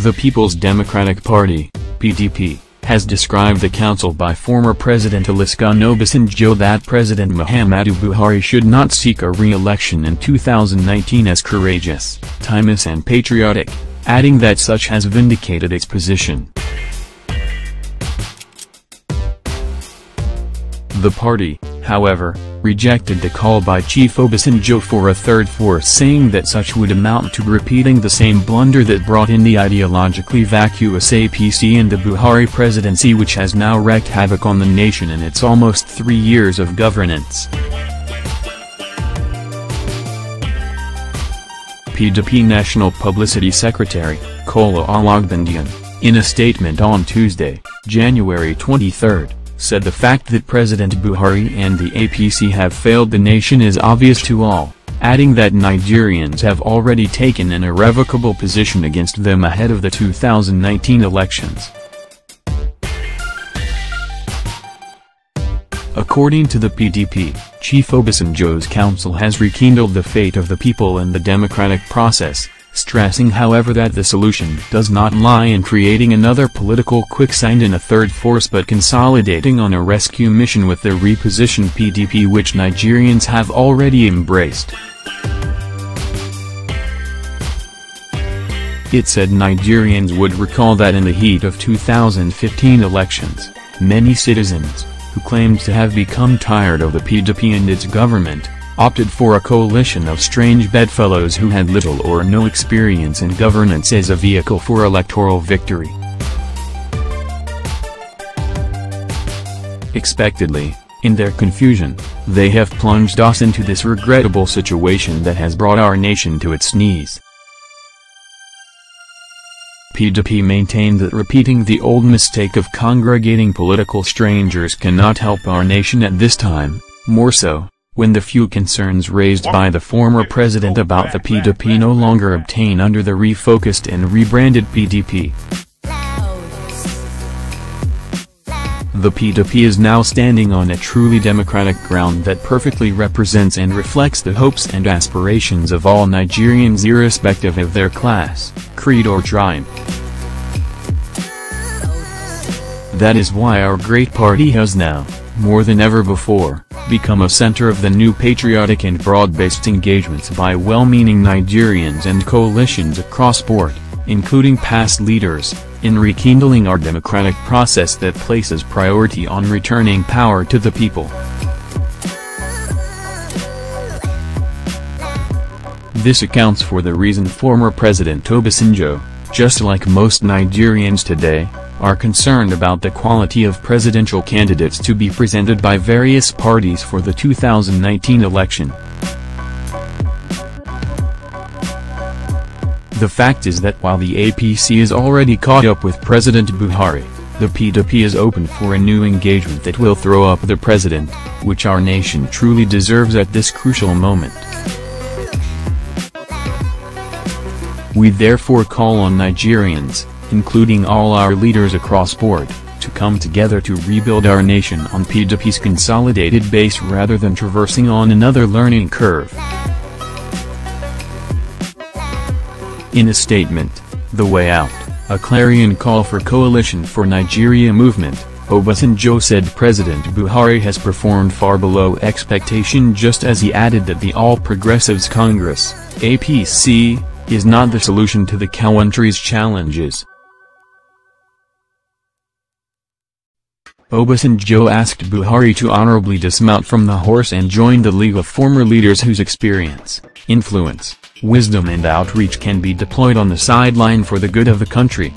The People's Democratic Party, PDP, has described the council by former President Olusegun Obasanjo that President Muhammadu Buhari should not seek a re-election in 2019 as courageous, timeless and patriotic, adding that such has vindicated its position. The party, however, rejected the call by Chief Obasanjo for a third force, saying that such would amount to repeating the same blunder that brought in the ideologically vacuous APC and the Buhari presidency, which has now wreaked havoc on the nation in its almost 3 years of governance. PDP National Publicity Secretary, Olusegun, in a statement on Tuesday, January 23, said the fact that President Buhari and the APC have failed the nation is obvious to all, adding that Nigerians have already taken an irrevocable position against them ahead of the 2019 elections. According to the PDP, Chief Obasanjo's council has rekindled the fate of the people in the democratic process, stressing however that the solution does not lie in creating another political quicksand in a third force but consolidating on a rescue mission with the repositioned PDP, which Nigerians have already embraced. It said Nigerians would recall that in the heat of 2015 elections, many citizens, who claimed to have become tired of the PDP and its government, opted for a coalition of strange bedfellows who had little or no experience in governance as a vehicle for electoral victory. Expectedly, in their confusion, they have plunged us into this regrettable situation that has brought our nation to its knees. PDP maintained that repeating the old mistake of congregating political strangers cannot help our nation at this time, more so when the few concerns raised by the former president about the PDP no longer obtain under the refocused and rebranded PDP. The PDP is now standing on a truly democratic ground that perfectly represents and reflects the hopes and aspirations of all Nigerians irrespective of their class, creed or tribe. That is why our great party has now, more than ever before, become a center of the new patriotic and broad-based engagements by well-meaning Nigerians and coalitions across board, including past leaders, in rekindling our democratic process that places priority on returning power to the people. This accounts for the reason former President Obasanjo, just like most Nigerians today, are concerned about the quality of presidential candidates to be presented by various parties for the 2019 election. The fact is that while the APC is already caught up with President Buhari, the PDP is open for a new engagement that will throw up the president, which our nation truly deserves at this crucial moment. We therefore call on Nigerians, including all our leaders across board, to come together to rebuild our nation on PDP's consolidated base rather than traversing on another learning curve. In a statement, The Way Out, a clarion call for Coalition for Nigeria movement, Obasanjo said President Buhari has performed far below expectation, just as he added that the All Progressives Congress, APC, is not the solution to the country's challenges. Obasanjo asked Buhari to honorably dismount from the horse and join the league of former leaders whose experience, influence, wisdom and outreach can be deployed on the sideline for the good of the country.